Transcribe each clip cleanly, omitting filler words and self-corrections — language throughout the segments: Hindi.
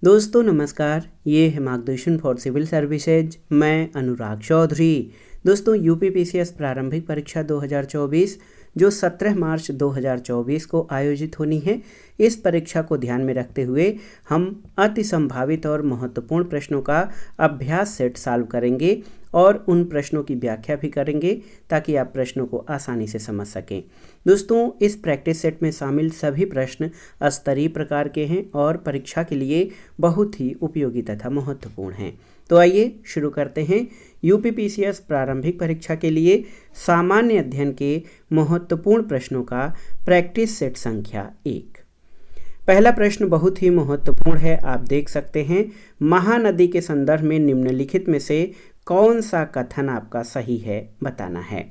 दोस्तों नमस्कार, ये है मार्गदर्शन फॉर सिविल सर्विसेज। मैं अनुराग चौधरी। दोस्तों यूपीपीसीएस प्रारंभिक परीक्षा 2024 जो 17 मार्च 2024 को आयोजित होनी है, इस परीक्षा को ध्यान में रखते हुए हम अति संभावित और महत्वपूर्ण प्रश्नों का अभ्यास सेट सॉल्व करेंगे और उन प्रश्नों की व्याख्या भी करेंगे ताकि आप प्रश्नों को आसानी से समझ सकें। दोस्तों इस प्रैक्टिस सेट में शामिल सभी प्रश्न स्तरीय प्रकार के हैं और परीक्षा के लिए बहुत ही उपयोगी तथा महत्वपूर्ण हैं। तो आइए शुरू करते हैं यूपीपीसीएस प्रारंभिक परीक्षा के लिए सामान्य अध्ययन के महत्वपूर्ण प्रश्नों का प्रैक्टिस सेट संख्या 1। पहला प्रश्न बहुत ही महत्वपूर्ण है। आप देख सकते हैं, महानदी के संदर्भ में निम्नलिखित में से कौन सा कथन आपका सही है बताना है।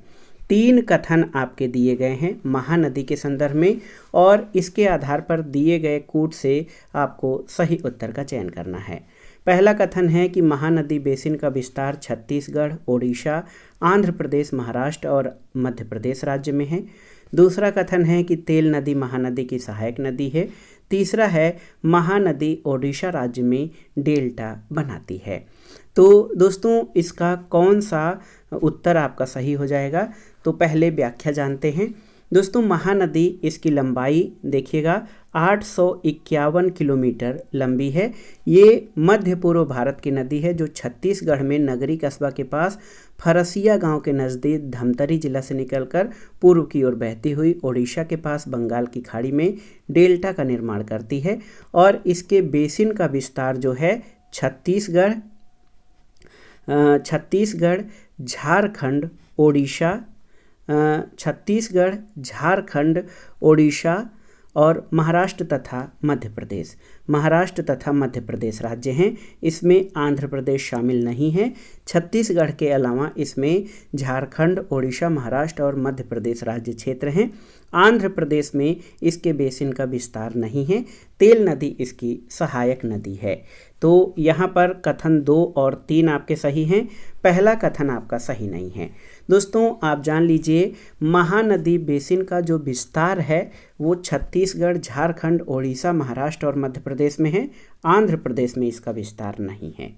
3 कथन आपके दिए गए हैं महानदी के संदर्भ में और इसके आधार पर दिए गए कूट से आपको सही उत्तर का चयन करना है। पहला कथन है कि महानदी बेसिन का विस्तार छत्तीसगढ़, ओडिशा, आंध्र प्रदेश, महाराष्ट्र और मध्य प्रदेश राज्य में है। दूसरा कथन है कि तेल नदी महानदी की सहायक नदी है। तीसरा है महानदी ओडिशा राज्य में डेल्टा बनाती है। तो दोस्तों इसका कौन सा उत्तर आपका सही हो जाएगा, तो पहले व्याख्या जानते हैं। दोस्तों महानदी, इसकी लंबाई देखिएगा 851 किलोमीटर लंबी है। ये मध्य पूर्व भारत की नदी है जो छत्तीसगढ़ में नगरी कस्बा के पास फरसिया गांव के नज़दीक धमतरी जिला से निकलकर पूर्व की ओर बहती हुई ओडिशा के पास बंगाल की खाड़ी में डेल्टा का निर्माण करती है और इसके बेसिन का विस्तार जो है छत्तीसगढ़, झारखंड, ओडिशा और महाराष्ट्र तथा मध्य प्रदेश राज्य हैं। इसमें आंध्र प्रदेश शामिल नहीं है। छत्तीसगढ़ के अलावा इसमें झारखंड, ओडिशा, महाराष्ट्र और मध्य प्रदेश राज्य क्षेत्र हैं। आंध्र प्रदेश में इसके बेसिन का विस्तार नहीं है। तेल नदी इसकी सहायक नदी है। तो यहाँ पर कथन 2 और 3 आपके सही हैं। पहला कथन आपका सही नहीं है। दोस्तों आप जान लीजिए, महानदी बेसिन का जो विस्तार है वो छत्तीसगढ़, झारखंड, ओडिशा, महाराष्ट्र और मध्य प्रदेश में है। आंध्र प्रदेश में इसका विस्तार नहीं है।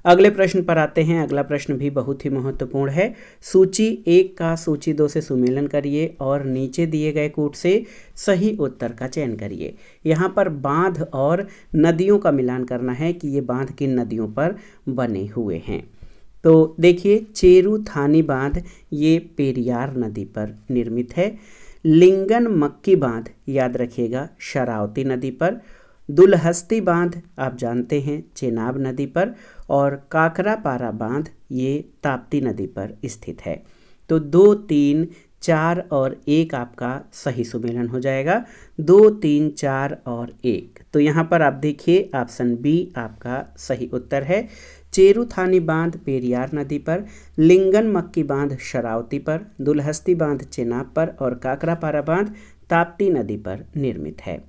अगले प्रश्न पर आते हैं। अगला प्रश्न भी बहुत ही महत्वपूर्ण है। सूची 1 का सूची 2 से सुमेलन करिए और नीचे दिए गए कूट से सही उत्तर का चयन करिए। यहाँ पर बांध और नदियों का मिलान करना है कि ये बांध किन नदियों पर बने हुए हैं। तो देखिए, चेरुथानी बांध ये पेरियार नदी पर निर्मित है। लिंगन मक्की बांध याद रखिएगा शरावती नदी पर। दुलहस्ती बांध आप जानते हैं चेनाब नदी पर और काकरापारा बांध ये ताप्ती नदी पर स्थित है। तो 2, 3, 4 और 1 आपका सही सुमेलन हो जाएगा। 2, 3, 4 और 1। तो यहाँ पर आप देखिए ऑप्शन बी आपका सही उत्तर है। चेरुथानी बांध पेरियार नदी पर, लिंगन मक्की बांध शरावती पर, दुलहस्ती बांध चेनाब पर और काकरापारा बांध ताप्ती नदी पर निर्मित है।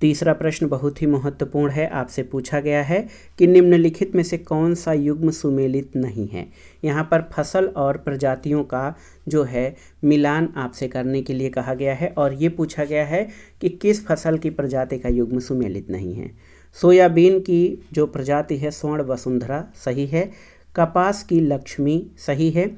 तीसरा प्रश्न बहुत ही महत्वपूर्ण है। आपसे पूछा गया है कि निम्नलिखित में से कौन सा युग्म सुमेलित नहीं है। यहाँ पर फसल और प्रजातियों का जो है मिलान आपसे करने के लिए कहा गया है और ये पूछा गया है कि किस फसल की प्रजाति का युग्म सुमेलित नहीं है। सोयाबीन की जो प्रजाति है स्वर्ण वसुंधरा सही है। कपास की लक्ष्मी सही है।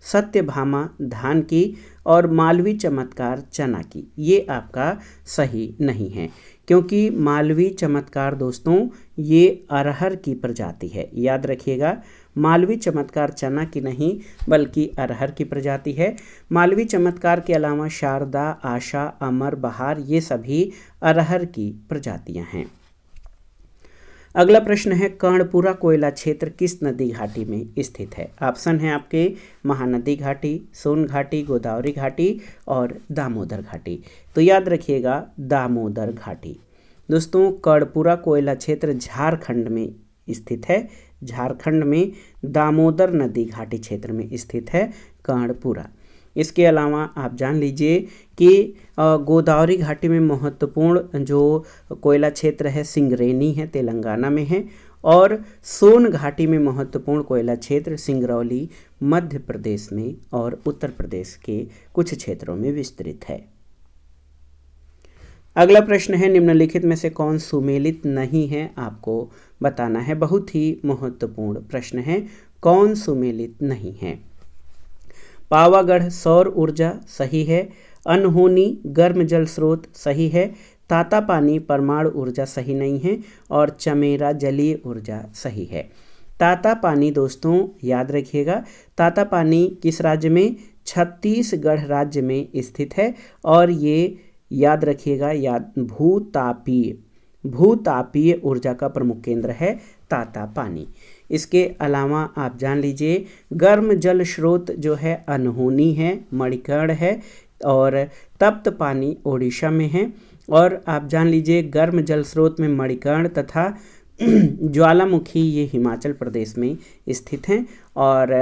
सत्यभामा धान की और मालवी चमत्कार चना की ये आपका सही नहीं है, क्योंकि मालवी चमत्कार दोस्तों ये अरहर की प्रजाति है। याद रखिएगा, मालवी चमत्कार चना की नहीं बल्कि अरहर की प्रजाति है। मालवी चमत्कार के अलावा शारदा, आशा, अमर, बहार ये सभी अरहर की प्रजातियां हैं। अगला प्रश्न है, कर्णपुरा कोयला क्षेत्र किस नदी घाटी में स्थित है। ऑप्शन है आपके महानदी घाटी, सोन घाटी, गोदावरी घाटी और दामोदर घाटी। तो याद रखिएगा दामोदर घाटी। दोस्तों कर्णपुरा कोयला क्षेत्र झारखंड में स्थित है। झारखंड में दामोदर नदी घाटी क्षेत्र में स्थित है कर्णपुरा। इसके अलावा आप जान लीजिए कि गोदावरी घाटी में महत्वपूर्ण जो कोयला क्षेत्र है सिंगरेनी है, तेलंगाना में है। और सोन घाटी में महत्वपूर्ण कोयला क्षेत्र सिंगरौली मध्य प्रदेश में और उत्तर प्रदेश के कुछ क्षेत्रों में विस्तृत है। अगला प्रश्न है, निम्नलिखित में से कौन सुमेलित नहीं है, आपको बताना है। बहुत ही महत्वपूर्ण प्रश्न है, कौन सुमेलित नहीं है। पावागढ़ सौर ऊर्जा सही है, अनहोनी गर्म जल स्रोत सही है, तातापानी परमाणु ऊर्जा सही नहीं है, और चमेरा जलीय ऊर्जा सही है। तातापानी दोस्तों याद रखिएगा, तातापानी किस राज्य में, छत्तीसगढ़ राज्य में स्थित है, और ये याद रखिएगा, भूतापीय ऊर्जा का प्रमुख केंद्र है तातापानी। इसके अलावा आप जान लीजिए, गर्म जल स्रोत जो है अनहोनी है, मणिकर्ण है, और तप्त पानी ओडिशा में है। और आप जान लीजिए, गर्म जल स्रोत में मणिकर्ण तथा ज्वालामुखी ये हिमाचल प्रदेश में स्थित हैं। और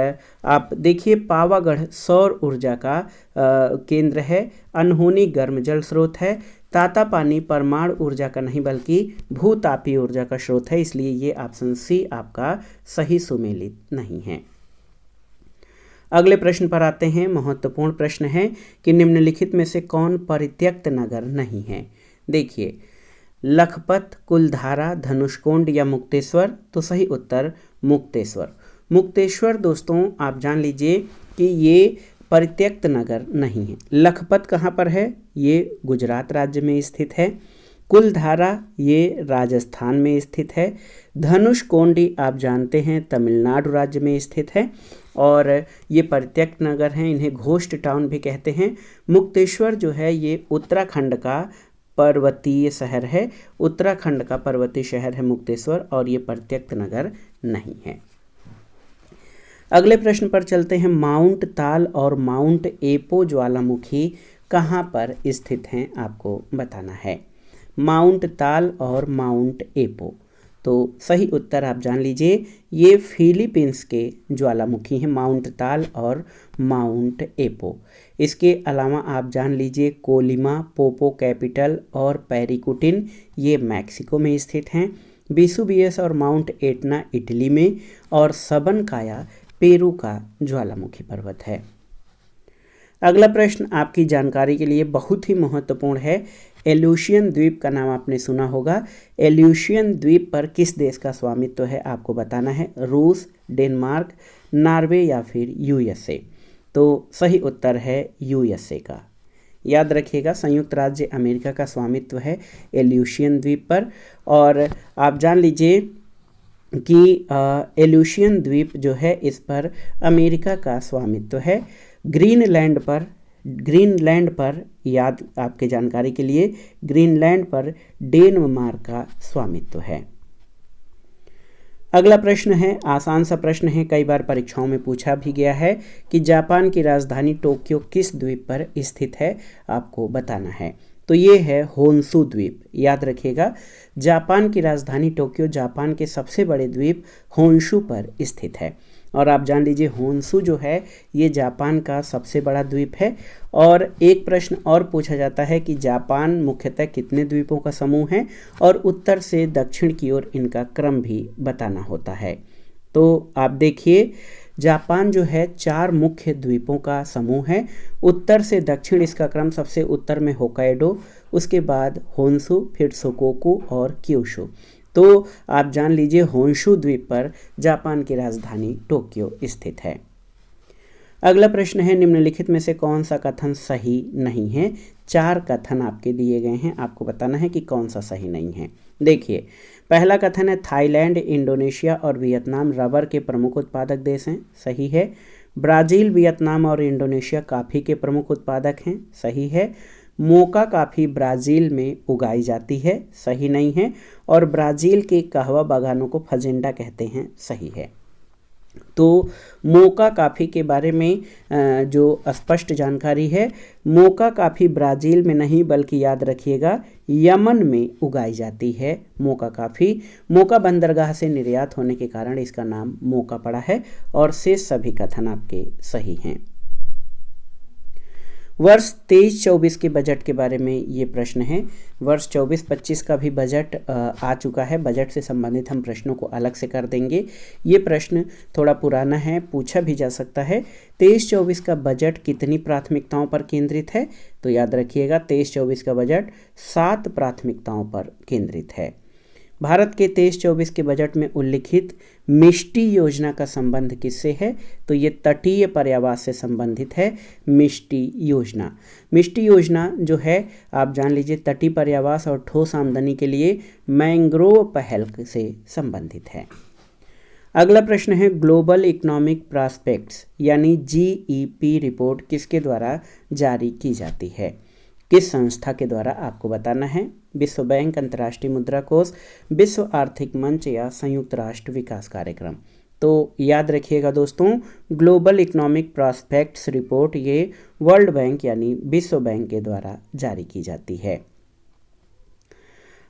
आप देखिए, पावागढ़ सौर ऊर्जा का केंद्र है, अनहोनी गर्म जल स्रोत है, तातापानी परमाणु ऊर्जा का नहीं बल्कि भूतापीय ऊर्जा का स्रोत है, इसलिए ये ऑप्शन सी आपका सही सुमेलित नहीं है। अगले प्रश्न पर आते हैं। महत्वपूर्ण प्रश्न है कि निम्नलिखित में से कौन परित्यक्त नगर नहीं है। देखिए, लखपत, कुलधारा, धनुषकोंड या मुक्तेश्वर, तो सही उत्तर मुक्तेश्वर। मुक्तेश्वर दोस्तों आप जान लीजिए कि ये परित्यक्त नगर नहीं है। लखपत कहाँ पर है, ये गुजरात राज्य में स्थित है। कुलधारा ये राजस्थान में स्थित है। धनुषकोंडी आप जानते हैं तमिलनाडु राज्य में स्थित है, और ये परित्यक्त नगर हैं, इन्हें घोस्ट टाउन भी कहते हैं। मुक्तेश्वर जो है ये उत्तराखंड का पर्वतीय शहर है, उत्तराखंड का पर्वतीय शहर है मुक्तेश्वर, और ये परित्यक्त नगर नहीं है। अगले प्रश्न पर चलते हैं। माउंट ताल और माउंट एपो ज्वालामुखी कहाँ पर स्थित हैं, आपको बताना है। माउंट ताल और माउंट एपो, तो सही उत्तर आप जान लीजिए, ये फिलीपींस के ज्वालामुखी हैं, माउंट ताल और माउंट एपो। इसके अलावा आप जान लीजिए, कोलिमा, पोपो कैपिटल और पेरिकुटिन ये मैक्सिको में स्थित हैं। वेसुवियस और माउंट एटना इटली में, और सबनकाया पेरू का ज्वालामुखी पर्वत है। अगला प्रश्न आपकी जानकारी के लिए बहुत ही महत्वपूर्ण है। एल्यूशियन द्वीप का नाम आपने सुना होगा। एल्यूशियन द्वीप पर किस देश का स्वामित्व है, आपको बताना है। रूस, डेनमार्क, नॉर्वे या फिर यूएसए, तो सही उत्तर है यूएसए का। याद रखिएगा, संयुक्त राज्य अमेरिका का स्वामित्व है एल्यूशियन द्वीप पर। और आप जान लीजिए कि एल्यूशियन द्वीप जो है इस पर अमेरिका का स्वामित्व है। ग्रीनलैंड पर याद आपके जानकारी के लिए, ग्रीनलैंड पर डेनमार्क का स्वामित्व है। अगला प्रश्न है, आसान सा प्रश्न है, कई बार परीक्षाओं में पूछा भी गया है कि जापान की राजधानी टोक्यो किस द्वीप पर स्थित है, आपको बताना है। तो ये है होन्शु द्वीप। याद रखिएगा, जापान की राजधानी टोक्यो जापान के सबसे बड़े द्वीप होन्शु पर स्थित है। और आप जान लीजिए, होन्शु जो है ये जापान का सबसे बड़ा द्वीप है। और एक प्रश्न और पूछा जाता है कि जापान मुख्यतः कितने द्वीपों का समूह है, और उत्तर से दक्षिण की ओर इनका क्रम भी बताना होता है। तो आप देखिए, जापान जो है 4 मुख्य द्वीपों का समूह है। उत्तर से दक्षिण इसका क्रम, सबसे उत्तर में होकाइडो, उसके बाद होन्शु, फिर शोकोकु और क्यूशु। तो आप जान लीजिए, होन्शु द्वीप पर जापान की राजधानी टोक्यो स्थित है। अगला प्रश्न है, निम्नलिखित में से कौन सा कथन सही नहीं है। 4 कथन आपके दिए गए हैं, आपको बताना है कि कौन सा सही नहीं है। देखिए, पहला कथन है, थाईलैंड, इंडोनेशिया और वियतनाम रबर के प्रमुख उत्पादक देश हैं, सही है। ब्राज़ील, वियतनाम और इंडोनेशिया कॉफ़ी के प्रमुख उत्पादक हैं, सही है। मोका कॉफ़ी ब्राज़ील में उगाई जाती है, सही नहीं है। और ब्राज़ील के कहवा बागानों को फजेंडा कहते हैं, सही है। तो मोका कॉफ़ी के बारे में जो स्पष्ट जानकारी है, मोका कॉफ़ी ब्राज़ील में नहीं बल्कि याद रखिएगा यमन में उगाई जाती है। मोका कॉफ़ी मोका बंदरगाह से निर्यात होने के कारण इसका नाम मोका पड़ा है। और शेष सभी कथन आपके सही हैं। वर्ष 23-24 के बजट के बारे में ये प्रश्न है। वर्ष 24-25 का भी बजट आ चुका है। बजट से संबंधित हम प्रश्नों को अलग से कर देंगे। ये प्रश्न थोड़ा पुराना है, पूछा भी जा सकता है। 23-24 का बजट कितनी प्राथमिकताओं पर केंद्रित है? तो याद रखिएगा 23-24 का बजट 7 प्राथमिकताओं पर केंद्रित है। भारत के 23-24 के बजट में उल्लिखित मिष्टी योजना का संबंध किससे है? तो ये तटीय पर्यावास से संबंधित है मिष्टी योजना। मिष्टी योजना जो है आप जान लीजिए तटीय पर्यावास और ठोस आमदनी के लिए मैंग्रोव पहल से संबंधित है। अगला प्रश्न है ग्लोबल इकोनॉमिक प्रॉस्पेक्ट्स यानी GEP रिपोर्ट किसके द्वारा जारी की जाती है? किस संस्था के द्वारा आपको बताना है? विश्व बैंक, अंतर्राष्ट्रीय मुद्रा कोष, विश्व आर्थिक मंच या संयुक्त राष्ट्र विकास कार्यक्रम। तो याद रखिएगा दोस्तों, ग्लोबल इकोनॉमिक प्रॉस्पेक्ट्स रिपोर्ट ये वर्ल्ड बैंक यानी विश्व बैंक के द्वारा जारी की जाती है।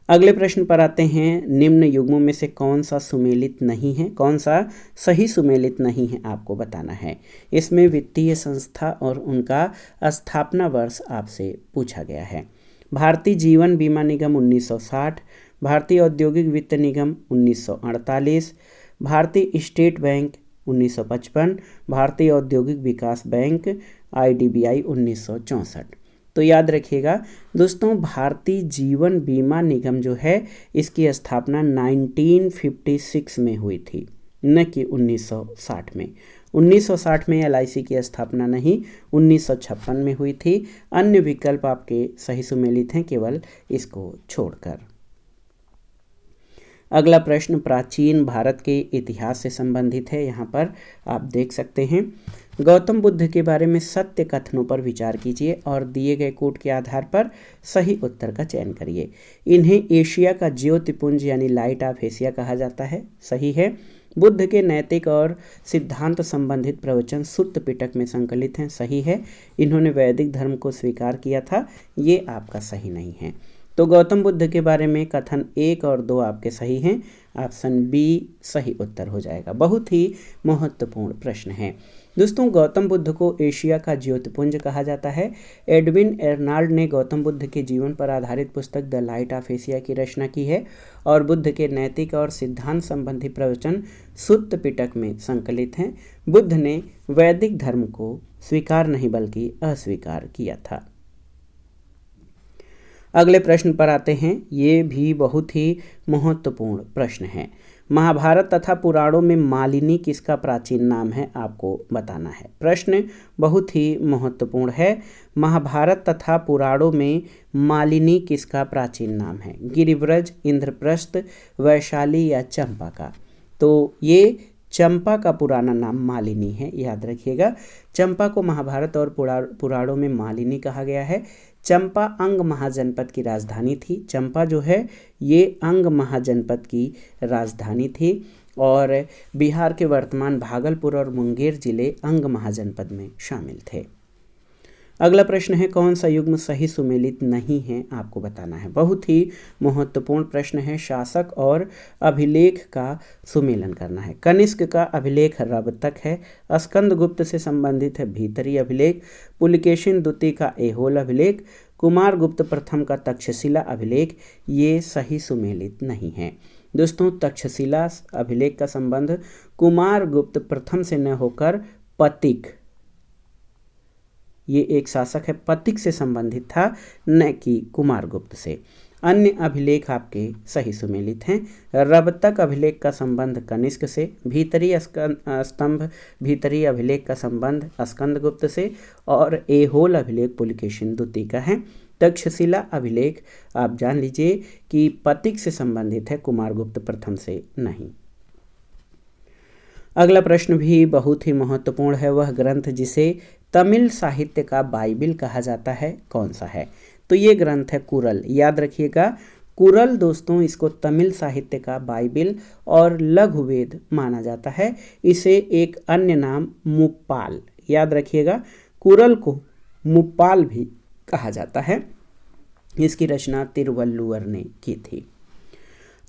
अगले प्रश्न पर आते हैं, निम्न युग्मों में से कौन सा सुमेलित नहीं है? कौन सा सही सुमेलित नहीं है आपको बताना है। इसमें वित्तीय संस्था और उनका स्थापना वर्ष आपसे पूछा गया है। भारतीय जीवन बीमा निगम 1960, भारतीय औद्योगिक वित्त निगम 1948, भारतीय स्टेट बैंक 1955, भारतीय औद्योगिक विकास बैंक IDBI 1964। तो याद रखिएगा दोस्तों, भारतीय जीवन बीमा निगम जो है इसकी स्थापना 1956 में हुई थी, न कि 1960 में। 1960 में LIC की स्थापना नहीं, 1956 में हुई थी। अन्य विकल्प आपके सही सुमेलित हैं केवल इसको छोड़कर। अगला प्रश्न प्राचीन भारत के इतिहास से संबंधित है। यहाँ पर आप देख सकते हैं, गौतम बुद्ध के बारे में सत्य कथनों पर विचार कीजिए और दिए गए कोड के आधार पर सही उत्तर का चयन करिए। इन्हें एशिया का ज्योतिपुंज यानी लाइट ऑफ एशिया कहा जाता है, सही है। बुद्ध के नैतिक और सिद्धांत संबंधित प्रवचन सुत्त पिटक में संकलित हैं, सही है। इन्होंने वैदिक धर्म को स्वीकार किया था, ये आपका सही नहीं है। तो गौतम बुद्ध के बारे में कथन 1 और 2 आपके सही हैं। ऑप्शन बी सही उत्तर हो जाएगा। बहुत ही महत्वपूर्ण प्रश्न है दोस्तों। गौतम बुद्ध को एशिया का ज्योतिपुंज कहा जाता है। एडविन एर्नाल्ड ने गौतम बुद्ध के जीवन पर आधारित पुस्तक द लाइट ऑफ एशिया की रचना की है और बुद्ध के नैतिक और सिद्धांत संबंधी प्रवचन सुत्त पिटक में संकलित हैं। बुद्ध ने वैदिक धर्म को स्वीकार नहीं बल्कि अस्वीकार किया था। अगले प्रश्न पर आते हैं, ये भी बहुत ही महत्वपूर्ण प्रश्न है। महाभारत तथा पुराणों में मालिनी किसका प्राचीन नाम है आपको बताना है। प्रश्न बहुत ही महत्वपूर्ण है। महाभारत तथा पुराणों में मालिनी किसका प्राचीन नाम है? गिरिव्रज, इंद्रप्रस्थ, वैशाली या चंपा का? तो ये चंपा का पुराना नाम मालिनी है, याद रखिएगा। चंपा को महाभारत और पुराणों में मालिनी कहा गया है। चंपा अंग महाजनपद की राजधानी थी। चंपा जो है ये अंग महाजनपद की राजधानी थी और बिहार के वर्तमान भागलपुर और मुंगेर जिले अंग महाजनपद में शामिल थे। अगला प्रश्न है, कौन सा युग्म सही सुमेलित नहीं है आपको बताना है। बहुत ही महत्वपूर्ण प्रश्न है। शासक और अभिलेख का सुमेलन करना है। कनिष्क का अभिलेख रबतक है। स्कंदगुप्त से संबंधित है भीतरी अभिलेख। पुलकेशिन द्वितीय का ऐहोल अभिलेख। कुमारगुप्त प्रथम का तक्षशिला अभिलेख, ये सही सुमेलित नहीं है। दोस्तों, तक्षशिला अभिलेख का संबंध कुमारगुप्त प्रथम से न होकर पतिक, ये एक शासक है, पतिक से संबंधित था, न कि कुमारगुप्त से। अन्य अभिलेख आपके सही सुमेलित हैं। रबतक अभिलेख का संबंध कनिष्क से, भीतरी स्तंभ भीतरी अभिलेख का संबंध स्कंदगुप्त से और ऐहोल अभिलेख पुलकेशिन द्वितीय का है। तक्षशिला अभिलेख आप जान लीजिए कि पतिक से संबंधित है, कुमारगुप्त प्रथम से नहीं। अगला प्रश्न भी बहुत ही महत्वपूर्ण है। वह ग्रंथ जिसे तमिल साहित्य का बाइबिल कहा जाता है कौन सा है? तो ये ग्रंथ है कुरल। याद रखिएगा, कुरल दोस्तों, इसको तमिल साहित्य का बाइबिल और लघुवेद माना जाता है। इसे एक अन्य नाम मुप्पाल, याद रखिएगा, कुरल को मुप्पाल भी कहा जाता है। इसकी रचना तिरुवल्लुवर ने की थी।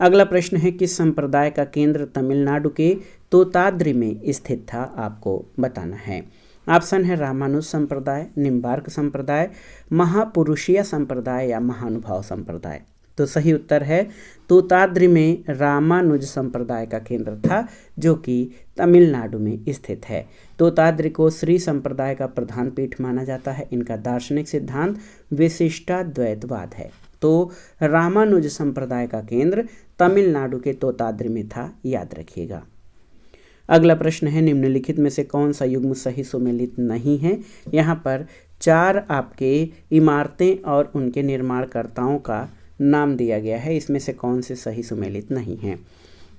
अगला प्रश्न है, किस संप्रदाय का केंद्र तमिलनाडु के तोताद्री में स्थित था आपको बताना है। ऑप्शन है रामानुज संप्रदाय, निम्बार्क संप्रदाय, महापुरुषीय संप्रदाय या महानुभाव संप्रदाय। तो सही उत्तर है तोताद्रि में रामानुज संप्रदाय का केंद्र था, जो कि तमिलनाडु में स्थित है। तोताद्रि को श्री संप्रदाय का प्रधान पीठ माना जाता है। इनका दार्शनिक सिद्धांत विशिष्टाद्वैतवाद है। तो रामानुज संप्रदाय का केंद्र तमिलनाडु के तोताद्रि में था, याद रखिएगा। अगला प्रश्न है निम्नलिखित में से कौन सा युग्म सही सुमेलित नहीं है। यहाँ पर 4 आपके इमारतें और उनके निर्माणकर्ताओं का नाम दिया गया है, इसमें से कौन से सही सुमेलित नहीं हैं।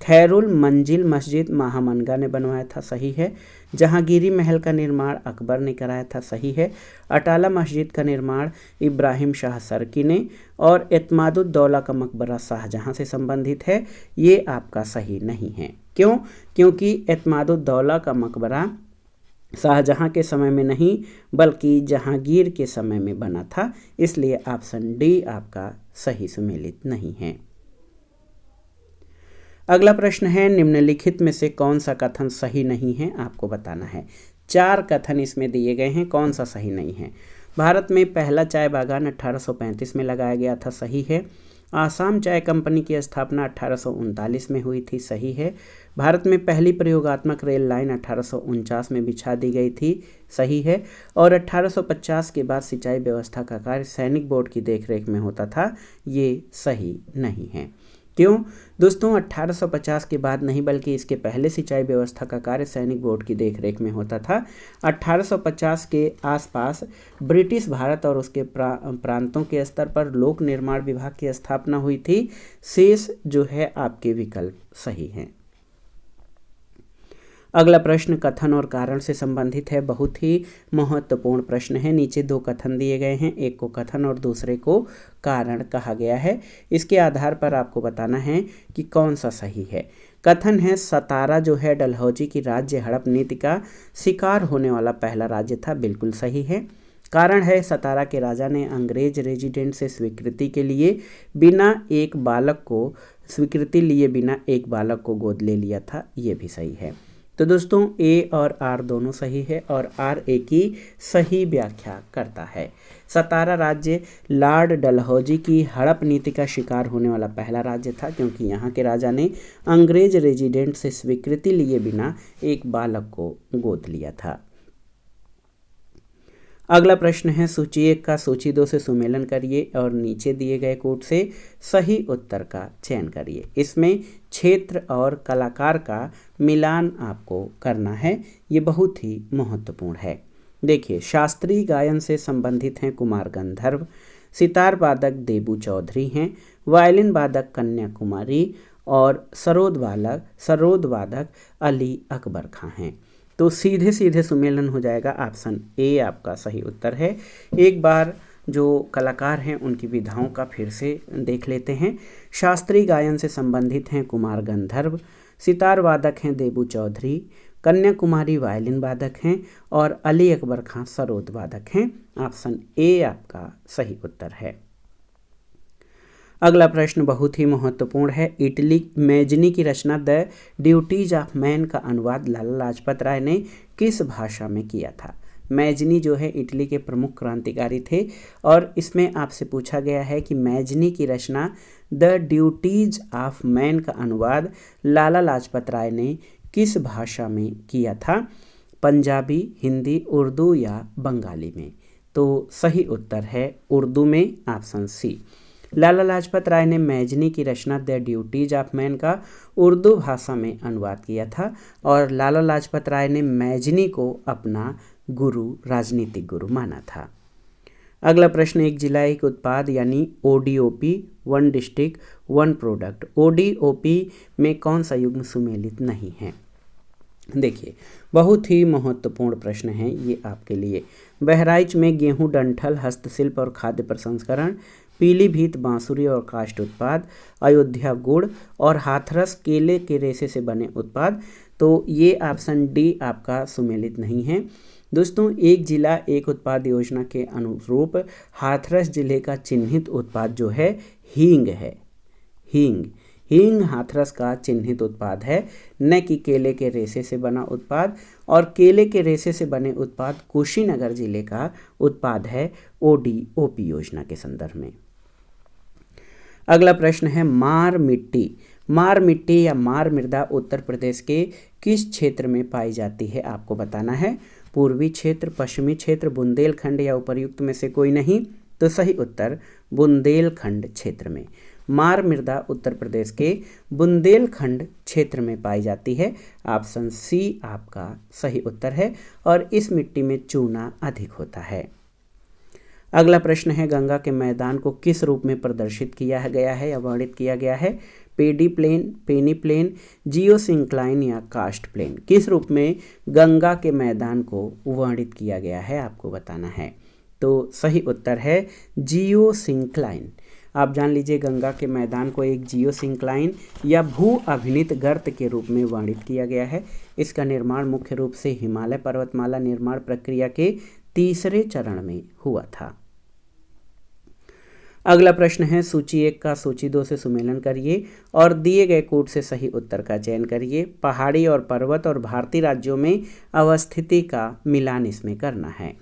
खैरुल मंजिल मस्जिद महामनगा ने बनवाया था, सही है। जहांगीरी महल का निर्माण अकबर ने कराया था, सही है। अटाला मस्जिद का निर्माण इब्राहिम शाह सरकी ने, और एतमादुद्दौला का मकबरा शाहजहां से संबंधित है, ये आपका सही नहीं है। क्यों? क्योंकि एतमादुद्दौला का मकबरा शाहजहां के समय में नहीं बल्कि जहांगीर के समय में बना था, इसलिए ऑप्शन डी आपका सही सुमेलित नहीं है। अगला प्रश्न है निम्नलिखित में से कौन सा कथन सही नहीं है, आपको बताना है। 4 कथन इसमें दिए गए हैं, कौन सा सही नहीं है। भारत में पहला चाय बागान 1835 में लगाया गया था, सही है। आसाम चाय कंपनी की स्थापना 1839 में हुई थी, सही है। भारत में पहली प्रयोगात्मक रेल लाइन 1849 में बिछा दी गई थी, सही है। और 1850 के बाद सिंचाई व्यवस्था का कार्य सैनिक बोर्ड की देखरेख में होता था, ये सही नहीं है। क्यों दोस्तों? 1850 के बाद नहीं बल्कि इसके पहले सिंचाई व्यवस्था का कार्य सैनिक बोर्ड की देखरेख में होता था। 1850 के आसपास ब्रिटिश भारत और उसके प्रांतों के स्तर पर लोक निर्माण विभाग की स्थापना हुई थी। शेष जो है आपके विकल्प सही हैं। अगला प्रश्न कथन और कारण से संबंधित है, बहुत ही महत्वपूर्ण प्रश्न है। नीचे 2 कथन दिए गए हैं, एक को कथन और दूसरे को कारण कहा गया है। इसके आधार पर आपको बताना है कि कौन सा सही है। कथन है सतारा जो है डलहौजी की राज्य हड़प नीति का शिकार होने वाला पहला राज्य था, बिल्कुल सही है। कारण है सतारा के राजा ने अंग्रेज रेजिडेंट से स्वीकृति बिना एक बालक को गोद ले लिया था, ये भी सही है। तो दोस्तों ए और आर दोनों सही है और आर ए की सही व्याख्या करता है। सतारा राज्य लॉर्ड डलहौजी की हड़प नीति का शिकार होने वाला पहला राज्य था, क्योंकि यहाँ के राजा ने अंग्रेज रेजिडेंट से स्वीकृति लिए बिना एक बालक को गोद लिया था। अगला प्रश्न है सूची 1 का सूची 2 से सुमेलन करिए और नीचे दिए गए कोड से सही उत्तर का चयन करिए। इसमें क्षेत्र और कलाकार का मिलान आपको करना है, ये बहुत ही महत्वपूर्ण है। देखिए, शास्त्रीय गायन से संबंधित हैं कुमार गंधर्व, सितार वादक देबू चौधरी हैं, वायलिन वादक कन्याकुमारी और सरोद वादक अली अकबर खां हैं। तो सीधे सीधे सुमेलन हो जाएगा, ऑप्शन ए आपका सही उत्तर है। एक बार जो कलाकार हैं उनकी विधाओं का फिर से देख लेते हैं। शास्त्रीय गायन से संबंधित हैं कुमार गंधर्व, सितार वादक हैं देबू चौधरी, कन्याकुमारी वायलिन वादक हैं और अली अकबर खां सरोद वादक हैं। ऑप्शन ए आपका सही उत्तर है। अगला प्रश्न बहुत ही महत्वपूर्ण है। इटली मैजनी की रचना द ड्यूटीज ऑफ मैन का अनुवाद लाला लाजपत राय ने किस भाषा में किया था। मैजनी जो है इटली के प्रमुख क्रांतिकारी थे और इसमें आपसे पूछा गया है कि मैजनी की रचना द ड्यूटीज ऑफ मैन का अनुवाद लाला लाजपत राय ने किस भाषा में किया था, पंजाबी, हिंदी, उर्दू या बंगाली में। तो सही उत्तर है उर्दू में, ऑप्शन सी। लाला लाजपत राय ने मैजनी की रचना द ड्यूटीज ऑफ मैन का उर्दू भाषा में अनुवाद किया था और लाला लाजपत राय ने मैजनी को अपना राजनीतिक गुरु माना था। अगला प्रश्न एक जिला एक उत्पाद यानी ODOP, 1 डिस्ट्रिक्ट 1 प्रोडक्ट। ODOP में कौन सा युग्म सुमेलित नहीं है। देखिए, बहुत ही महत्वपूर्ण प्रश्न है ये आपके लिए। बहराइच में गेहूं, डंठल, हस्तशिल्प और खाद्य प्रसंस्करण, पीलीभीत बांसुरी और काष्ठ उत्पाद, अयोध्या गुड़ और हाथरस केले के रेशे से बने उत्पाद। तो ये ऑप्शन डी आपका सुमेलित नहीं है। दोस्तों, एक जिला एक उत्पाद योजना के अनुरूप हाथरस जिले का चिन्हित उत्पाद जो है हींग है। हींग हाथरस का चिन्हित उत्पाद है, न कि केले के रेशे से बना उत्पाद। और केले के रेशे से बने उत्पाद कुशीनगर जिले का उत्पाद है ODOP योजना के संदर्भ में। अगला प्रश्न है मार मिट्टी। मार मिट्टी या मार मृदा उत्तर प्रदेश के किस क्षेत्र में पाई जाती है, आपको बताना है। पूर्वी क्षेत्र, पश्चिमी क्षेत्र, बुंदेलखंड या उपर्युक्त में से कोई नहीं। तो सही उत्तर बुंदेलखंड क्षेत्र में। मार मृदा उत्तर प्रदेश के बुंदेलखंड क्षेत्र में पाई जाती है। ऑप्शन सी आपका सही उत्तर है। और इस मिट्टी में चूना अधिक होता है। अगला प्रश्न है गंगा के मैदान को किस रूप में प्रदर्शित किया गया है या वर्णित किया गया है। पेडी प्लेन, पेनी प्लेन, जियोसिंक्लाइन या कास्ट प्लेन। किस रूप में गंगा के मैदान को वर्णित किया गया है, आपको बताना है। तो सही उत्तर है जियोसिंक्लाइन। आप जान लीजिए गंगा के मैदान को एक जियोसिंक्लाइन या भू अभिनीत गर्त के रूप में वर्णित किया गया है। इसका निर्माण मुख्य रूप से हिमालय पर्वतमाला निर्माण प्रक्रिया के तीसरे चरण में हुआ था। अगला प्रश्न है सूची 1 का सूची 2 से सुमेलन करिए और दिए गए कोड से सही उत्तर का चयन करिए। पहाड़ी और पर्वत और भारतीय राज्यों में अवस्थिति का मिलान इसमें करना है।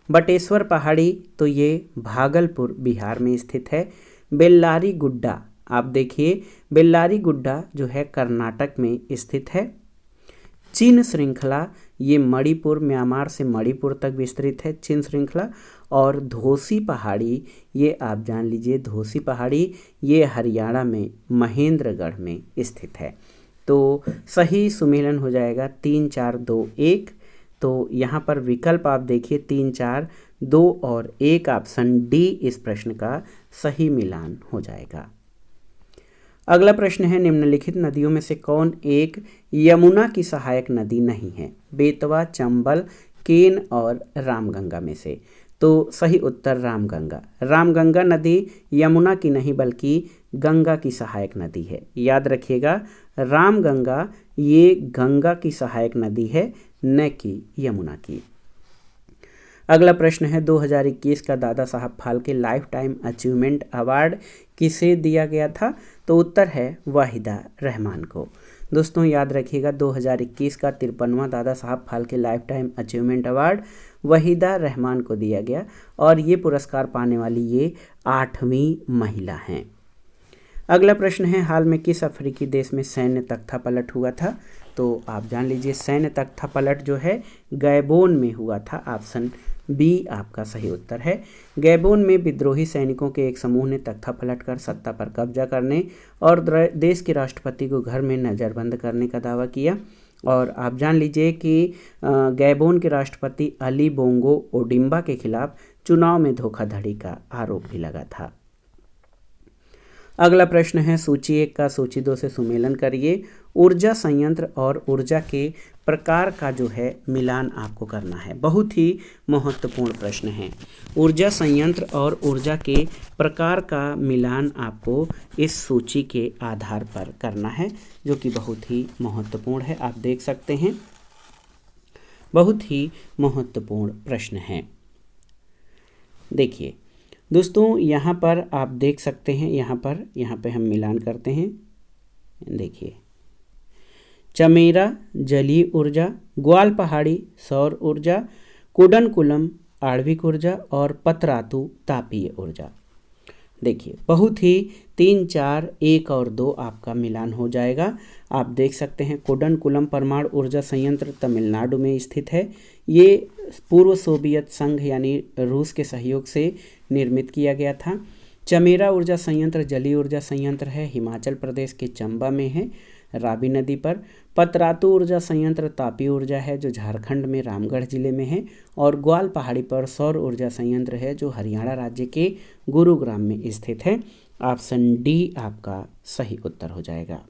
बटेश्वर पहाड़ी तो ये भागलपुर बिहार में स्थित है। बेल्लारी गुड्डा, आप देखिए बेल्लारी गुड्डा जो है कर्नाटक में स्थित है। चिन श्रृंखला ये मणिपुर, म्यांमार से मणिपुर तक विस्तृत है चिन श्रृंखला। और धोसी पहाड़ी ये आप जान लीजिए धोसी पहाड़ी ये हरियाणा में महेंद्रगढ़ में स्थित है। तो सही सुमेलन हो जाएगा 3 4 2 1। तो यहाँ पर विकल्प आप देखिए 3 4 2 और 1, ऑप्शन डी इस प्रश्न का सही मिलान हो जाएगा। अगला प्रश्न है निम्नलिखित नदियों में से कौन एक यमुना की सहायक नदी नहीं है। बेतवा, चंबल, केन और रामगंगा में से। तो सही उत्तर रामगंगा। रामगंगा नदी यमुना की नहीं बल्कि गंगा की सहायक नदी है। याद रखिएगा रामगंगा ये गंगा की सहायक नदी है, न कि यमुना की। अगला प्रश्न है 2021 का Dada Saheb Phalke life time achievement award किसे दिया गया था। तो उत्तर है वाहिदा रहमान को। दोस्तों याद रखिएगा 2021 का 53वां Dada Saheb Phalke life time achievement award Waheeda Rehman को दिया गया और ये पुरस्कार पाने वाली ये 8वीं महिला हैं। अगला प्रश्न है हाल में किस अफ्रीकी देश में सैन्य तख्ता पलट हुआ था। तो आप जान लीजिए सैन्य तख्ता पलट जो है गैबोन में हुआ था। ऑप्शन बी आपका सही उत्तर है। गैबोन में विद्रोही सैनिकों के एक समूह ने तख्ता पलटकर सत्ता पर कब्जा करने और देश के राष्ट्रपति को घर में नज़रबंद करने का दावा किया। और आप जान लीजिए कि गैबोन के राष्ट्रपति अली बोंगो ओडिम्बा के खिलाफ चुनाव में धोखाधड़ी का आरोप भी लगा था। अगला प्रश्न है सूची 1 का सूची 2 से सुमेलन करिए। ऊर्जा संयंत्र और ऊर्जा के प्रकार का जो है मिलान आपको करना है। बहुत ही महत्वपूर्ण प्रश्न है। ऊर्जा संयंत्र और ऊर्जा के प्रकार का मिलान आपको इस सूची के आधार पर करना है, जो कि बहुत ही महत्वपूर्ण है। आप देख सकते हैं बहुत ही महत्वपूर्ण प्रश्न है। देखिए दोस्तों यहाँ पर आप देख सकते हैं, यहाँ पे हम मिलान करते हैं। देखिए चमेरा जलीय ऊर्जा, ग्वाल पहाड़ी सौर ऊर्जा, कुडनकुलम आणविक ऊर्जा और पतरातू तापीय ऊर्जा। देखिए बहुत ही 3 4 1 और 2 आपका मिलान हो जाएगा। आप देख सकते हैं कुडनकुलम परमाणु ऊर्जा संयंत्र तमिलनाडु में स्थित है। ये पूर्व सोवियत संघ यानी रूस के सहयोग से निर्मित किया गया था। चमेरा ऊर्जा संयंत्र जलीय ऊर्जा संयंत्र है, हिमाचल प्रदेश के चंबा में है, रावी नदी पर। पतरातू ऊर्जा संयंत्र तापी ऊर्जा है जो झारखंड में रामगढ़ जिले में है। और ग्वाल पहाड़ी पर सौर ऊर्जा संयंत्र है जो हरियाणा राज्य के गुरुग्राम में स्थित है। ऑप्शन डी आपका सही उत्तर हो जाएगा।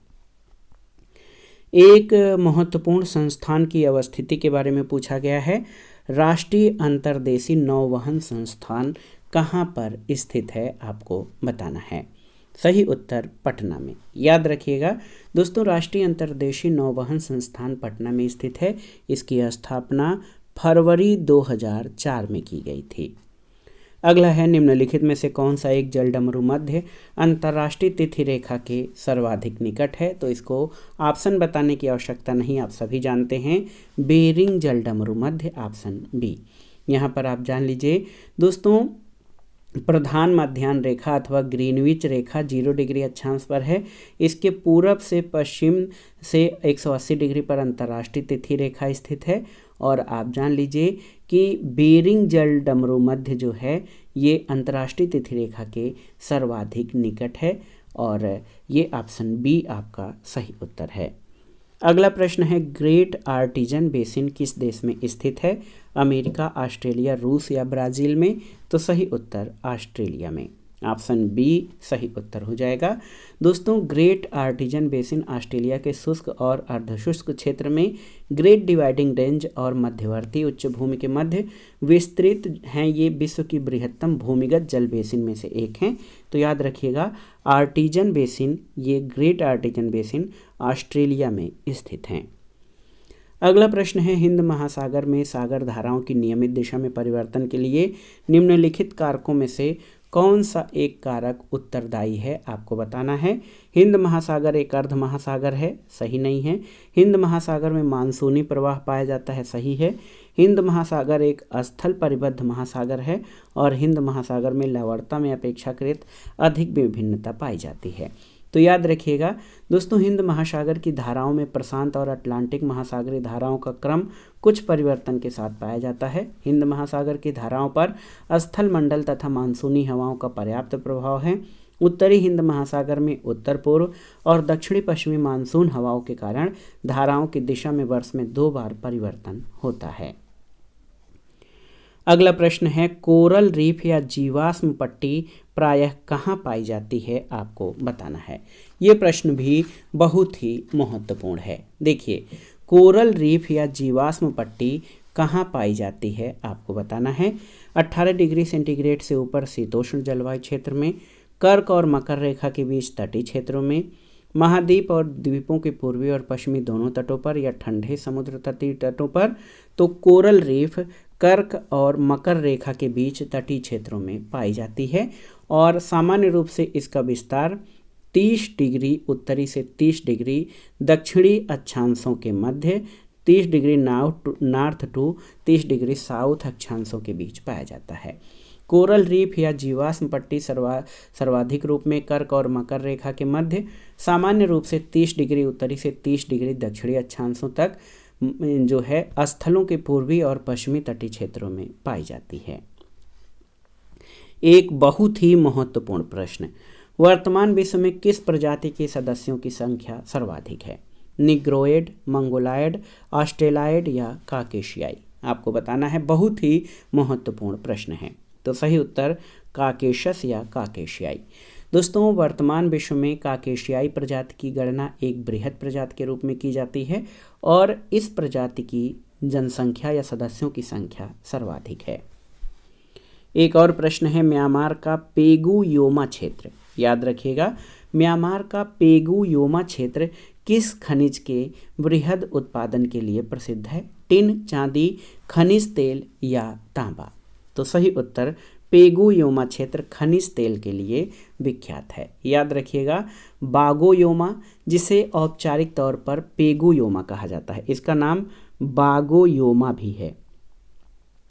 एक महत्वपूर्ण संस्थान की अवस्थिति के बारे में पूछा गया है। राष्ट्रीय अंतर्देशीय नौवहन संस्थान कहाँ पर स्थित है, आपको बताना है। सही उत्तर पटना में। याद रखिएगा दोस्तों राष्ट्रीय अंतर्देशीय नौवहन संस्थान पटना में स्थित है। इसकी स्थापना फरवरी 2004 में की गई थी। अगला है निम्नलिखित में से कौन सा एक जलडमरू मध्य अंतर्राष्ट्रीय तिथि रेखा के सर्वाधिक निकट है। तो इसको ऑप्शन बताने की आवश्यकता नहीं, आप सभी जानते हैं, बेरिंग जलडमरू मध्य, ऑप्शन बी। यहाँ पर आप जान लीजिए दोस्तों, प्रधान मध्याह्न रेखा अथवा ग्रीनविच रेखा 0 डिग्री अक्षांश पर है। इसके पूरब से पश्चिम से 180 डिग्री पर अंतर्राष्ट्रीय तिथि रेखा स्थित है। और आप जान लीजिए कि बेरिंग जलडमरू मध्य जो है ये अंतर्राष्ट्रीय तिथि रेखा के सर्वाधिक निकट है और ये ऑप्शन बी आपका सही उत्तर है। अगला प्रश्न है, ग्रेट आर्टिजन बेसिन किस देश में स्थित है? अमेरिका, ऑस्ट्रेलिया, रूस या ब्राज़ील में? तो सही उत्तर ऑस्ट्रेलिया में, ऑप्शन बी सही उत्तर हो जाएगा। दोस्तों, ग्रेट आर्टिजन बेसिन ऑस्ट्रेलिया के शुष्क और अर्धशुष्क क्षेत्र में ग्रेट डिवाइडिंग रेंज और मध्यवर्ती उच्च भूमि के मध्य विस्तृत हैं। ये विश्व की बृहत्तम भूमिगत जल बेसिन में से एक हैं। तो याद रखिएगा, आर्टिजन बेसिन, ये ग्रेट आर्टिजन बेसिन ऑस्ट्रेलिया में स्थित हैं। अगला प्रश्न है, हिंद महासागर में सागर धाराओं की नियमित दिशा में परिवर्तन के लिए निम्नलिखित कारकों में से कौन सा एक कारक उत्तरदायी है? आपको बताना है। हिंद महासागर एक अर्ध महासागर है, सही नहीं है। हिंद महासागर में मानसूनी प्रवाह पाया जाता है, सही है। हिंद महासागर एक स्थल परिबद्ध महासागर है और हिंद महासागर में लवणता में अपेक्षाकृत अधिक विभिन्नता पाई जाती है। तो याद रखिएगा दोस्तों, हिंद महासागर की धाराओं में प्रशांत और अटलांटिक महासागरीय धाराओं का क्रम कुछ परिवर्तन के साथ पाया जाता है। हिंद महासागर की धाराओं पर स्थल मंडल तथा मानसूनी हवाओं का पर्याप्त प्रभाव है। उत्तरी हिंद महासागर में उत्तर पूर्व और दक्षिणी पश्चिमी मानसून हवाओं के कारण धाराओं की दिशा में वर्ष में 2 बार परिवर्तन होता है। अगला प्रश्न है, कोरल रीफ या जीवाश्म पट्टी प्रायः कहाँ पाई जाती है? आपको बताना है। ये प्रश्न भी बहुत ही महत्वपूर्ण है। देखिए, कोरल रीफ या जीवाश्म पट्टी कहाँ पाई जाती है? आपको बताना है। 18 डिग्री सेंटीग्रेड से ऊपर शीतोष्ण जलवायु क्षेत्र में, कर्क और मकर रेखा के बीच तटीय क्षेत्रों में, महाद्वीप और द्वीपों के पूर्वी और पश्चिमी दोनों तटों पर या ठंडे समुद्र तटीय तटों पर। तो कोरल रीफ कर्क और मकर रेखा के बीच तटीय क्षेत्रों में पाई जाती है और सामान्य रूप से इसका विस्तार 30 डिग्री उत्तरी से 30 डिग्री दक्षिणी अक्षांशों के मध्य, 30 degree north to 30 degree south अक्षांशों के बीच पाया जाता है। कोरल रीफ या जीवाश्म पट्टी सर्वाधिक रूप में कर्क और मकर रेखा के मध्य, सामान्य रूप से 30 डिग्री उत्तरी से 30 डिग्री दक्षिणी अक्षांशों तक जो है स्थलों के पूर्वी और पश्चिमी तटीय क्षेत्रों में पाई जाती है। एक बहुत ही महत्वपूर्ण प्रश्न, वर्तमान विश्व में किस प्रजाति के सदस्यों की संख्या सर्वाधिक है? निग्रोइड, मंगोलायड, ऑस्ट्रेलाइड या काकेशियाई? आपको बताना है। बहुत ही महत्वपूर्ण प्रश्न है। तो सही उत्तर काकेशस या काकेशियाई। दोस्तों, वर्तमान विश्व में काकेशियाई प्रजाति की गणना एक बृहद प्रजाति के रूप में की जाती है और इस प्रजाति की जनसंख्या या सदस्यों की संख्या सर्वाधिक है। एक और प्रश्न है, म्यांमार का पेगु योमा क्षेत्र, याद रखिएगा, म्यांमार का पेगु योमा क्षेत्र किस खनिज के बृहद उत्पादन के लिए प्रसिद्ध है? टिन, चांदी, खनिज तेल या तांबा? तो सही उत्तर पेगु योमा क्षेत्र खनिज तेल के लिए विख्यात है। याद रखिएगा, बागो योमा, जिसे औपचारिक तौर पर पेगु योमा कहा जाता है, इसका नाम बागो योमा भी है।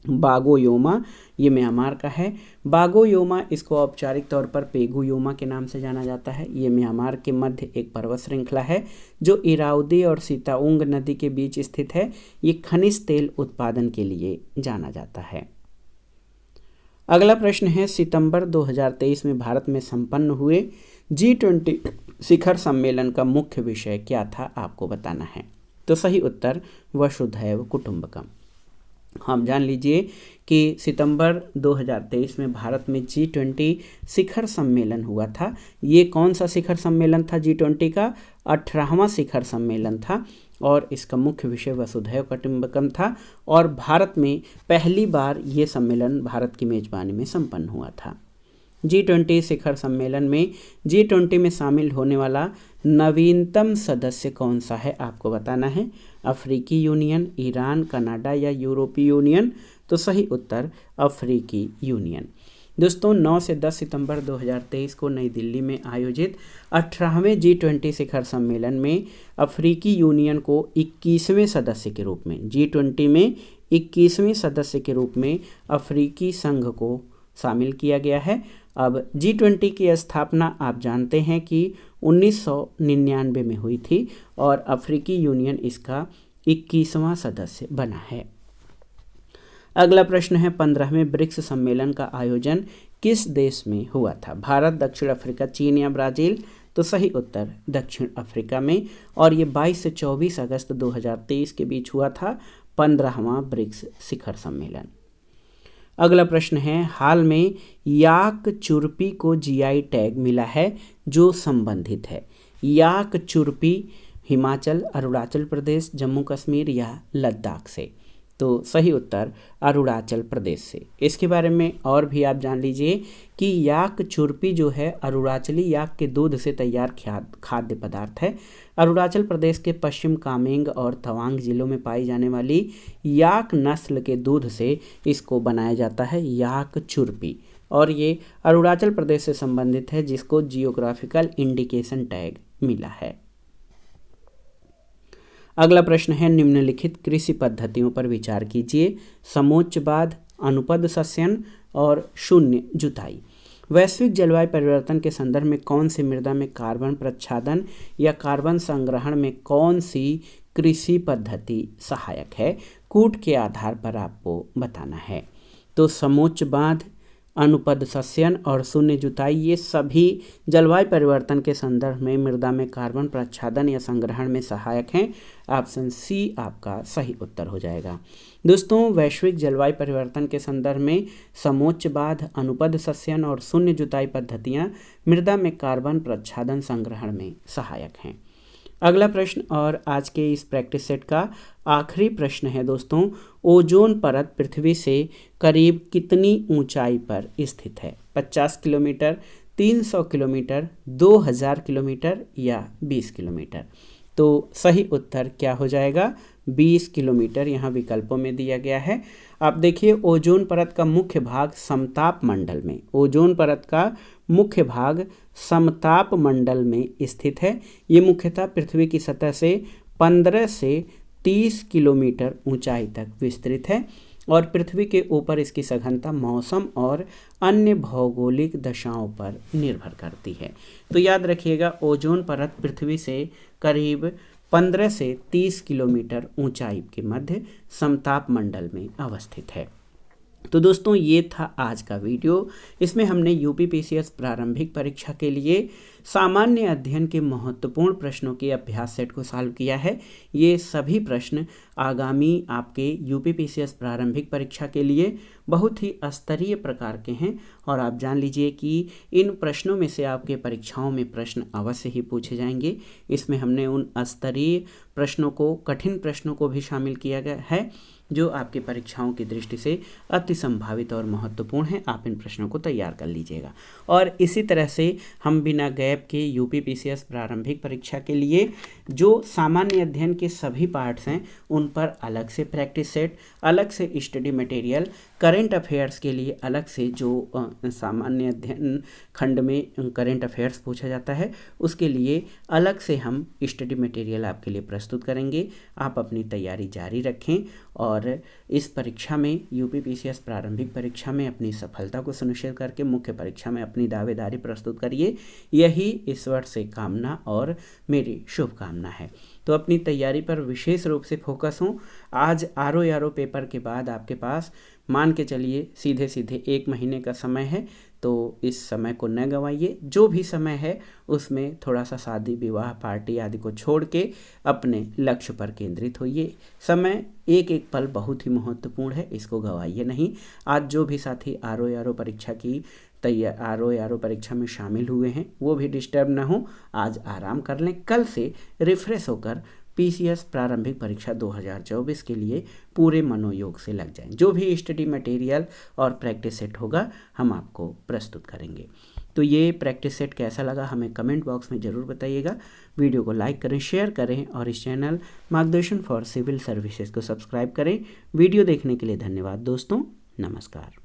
बागो योमा ये म्यांमार का है। बागो योमा, इसको औपचारिक तौर पर पेगु योमा के नाम से जाना जाता है। ये म्यांमार के मध्य एक पर्वत श्रृंखला है जो इरावदी और सीताउंग नदी के बीच स्थित है। ये खनिज तेल उत्पादन के लिए जाना जाता है। अगला प्रश्न है, सितंबर 2023 में भारत में संपन्न हुए G20 शिखर सम्मेलन का मुख्य विषय क्या था? आपको बताना है। तो सही उत्तर वसुधैव कुटुंबकम। हम जान लीजिए कि सितंबर 2023 में भारत में G20 शिखर सम्मेलन हुआ था। ये कौन सा शिखर सम्मेलन था? G20 का 18वां शिखर सम्मेलन था और इसका मुख्य विषय वसुधैव कुटुंबकम था और भारत में पहली बार ये सम्मेलन भारत की मेजबानी में संपन्न हुआ था। G20 शिखर सम्मेलन में G20 में शामिल होने वाला नवीनतम सदस्य कौन सा है? आपको बताना है। अफ्रीकी यूनियन, ईरान, कनाडा या यूरोपीय यूनियन? तो सही उत्तर अफ्रीकी यूनियन। दोस्तों 9 से 10 सितंबर 2023 को नई दिल्ली में आयोजित 18वें G20 शिखर सम्मेलन में अफ्रीकी यूनियन को 21वें सदस्य के रूप में G20 में 21वें सदस्य के रूप में अफ्रीकी संघ को शामिल किया गया है। अब G20 की स्थापना आप जानते हैं कि 1999 में हुई थी और अफ्रीकी यूनियन इसका 21वां सदस्य बना है। अगला प्रश्न है 15वें ब्रिक्स सम्मेलन का आयोजन किस देश में हुआ था? भारत, दक्षिण अफ्रीका, चीन या ब्राज़ील? तो सही उत्तर दक्षिण अफ्रीका में, और ये 22 से 24 अगस्त 2023 के बीच हुआ था 15वां ब्रिक्स शिखर सम्मेलन। अगला प्रश्न है हाल में याक चुरपी को जीआई टैग मिला है जो संबंधित है। याक चुरपी हिमाचल, अरुणाचल प्रदेश, जम्मू कश्मीर या लद्दाख से? तो सही उत्तर अरुणाचल प्रदेश से। इसके बारे में और भी आप जान लीजिए कि याक चुरपी जो है अरुणाचली याक के दूध से तैयार खाद्य पदार्थ है। अरुणाचल प्रदेश के पश्चिम कामेंग और तवांग जिलों में पाई जाने वाली याक नस्ल के दूध से इसको बनाया जाता है याक चुरपी, और ये अरुणाचल प्रदेश से संबंधित है जिसको जियोग्राफिकल इंडिकेशन टैग मिला है। अगला प्रश्न है निम्नलिखित कृषि पद्धतियों पर विचार कीजिए। समोच्चवाद, अनुपद सस्यन और शून्य जुताई। वैश्विक जलवायु परिवर्तन के संदर्भ में कौन सी मृदा में कार्बन प्रच्छादन या कार्बन संग्रहण में कौन सी कृषि पद्धति सहायक है? कूट के आधार पर आपको बताना है। तो समोच्चवाद, अनुपद सस्यन और शून्य जुताई ये सभी जलवायु परिवर्तन के संदर्भ में मृदा में कार्बन प्रच्छादन या संग्रहण में सहायक हैं। ऑप्शन सी आपका सही उत्तर हो जाएगा। दोस्तों वैश्विक जलवायु परिवर्तन के संदर्भ में समोच्चवाद, अनुपद सस्यन और शून्य जुताई पद्धतियाँ मृदा में कार्बन प्रच्छादन संग्रहण में सहायक हैं। अगला प्रश्न और आज के इस प्रैक्टिस सेट का आखिरी प्रश्न है दोस्तों, ओजोन परत पृथ्वी से करीब कितनी ऊंचाई पर स्थित है? 50 किलोमीटर, 300 किलोमीटर, 2000 किलोमीटर या 20 किलोमीटर? तो सही उत्तर क्या हो जाएगा? 20 किलोमीटर यहाँ विकल्पों में दिया गया है। आप देखिए ओजोन परत का मुख्य भाग समताप मंडल में, ओजोन परत का मुख्य भाग समताप मंडल में स्थित है। ये मुख्यतः पृथ्वी की सतह से 15 से 30 किलोमीटर ऊंचाई तक विस्तृत है और पृथ्वी के ऊपर इसकी सघनता मौसम और अन्य भौगोलिक दशाओं पर निर्भर करती है। तो याद रखिएगा ओजोन परत पृथ्वी से करीब 15 से 30 किलोमीटर ऊंचाई के मध्य समताप मंडल में अवस्थित है। तो दोस्तों ये था आज का वीडियो। इसमें हमने यूपीपीसीएस प्रारंभिक परीक्षा के लिए सामान्य अध्ययन के महत्वपूर्ण प्रश्नों के अभ्यास सेट को सॉल्व किया है। ये सभी प्रश्न आगामी आपके यूपीपीसीएस प्रारंभिक परीक्षा के लिए बहुत ही स्तरीय प्रकार के हैं और आप जान लीजिए कि इन प्रश्नों में से आपके परीक्षाओं में प्रश्न अवश्य ही पूछे जाएंगे। इसमें हमने उन स्तरीय प्रश्नों को, कठिन प्रश्नों को भी शामिल किया गया है जो आपकी परीक्षाओं की दृष्टि से अति संभावित और महत्वपूर्ण है। आप इन प्रश्नों को तैयार कर लीजिएगा और इसी तरह से हम बिना गैप के यूपीपीसीएस प्रारंभिक परीक्षा के लिए जो सामान्य अध्ययन के सभी पार्ट्स हैं उन पर अलग से प्रैक्टिस सेट, अलग से स्टडी मटेरियल, करेंट अफेयर्स के लिए अलग से जो सामान्य अध्ययन खंड में करेंट अफेयर्स पूछा जाता है उसके लिए अलग से हम स्टडी मटेरियल आपके लिए प्रस्तुत करेंगे। आप अपनी तैयारी जारी रखें और इस परीक्षा में यूपीपीसीएस प्रारंभिक परीक्षा में अपनी सफलता को सुनिश्चित करके मुख्य परीक्षा में अपनी दावेदारी प्रस्तुत करिए। यही ईश्वर से कामना और मेरी शुभकामना है। तो अपनी तैयारी पर विशेष रूप से फोकस हो। आज आरओ पेपर के बाद आपके पास मान के चलिए सीधे सीधे 1 महीने का समय है, तो इस समय को न गंवाइए। जो भी समय है उसमें थोड़ा सा शादी विवाह पार्टी आदि को छोड़ के अपने लक्ष्य पर केंद्रित होइए। समय एक एक पल बहुत ही महत्वपूर्ण है, इसको गंवाइए नहीं। आज जो भी साथी आरओ परीक्षा की आरओ परीक्षा में शामिल हुए हैं वो भी डिस्टर्ब ना हो, आज आराम कर लें। कल से रिफ्रेश होकर पीसीएस प्रारंभिक परीक्षा 2024 के लिए पूरे मनोयोग से लग जाएं। जो भी स्टडी मटेरियल और प्रैक्टिस सेट होगा हम आपको प्रस्तुत करेंगे। तो ये प्रैक्टिस सेट कैसा लगा हमें कमेंट बॉक्स में ज़रूर बताइएगा। वीडियो को लाइक करें, शेयर करें और इस चैनल मार्गदर्शन फॉर सिविल सर्विसेज को सब्सक्राइब करें। वीडियो देखने के लिए धन्यवाद दोस्तों, नमस्कार।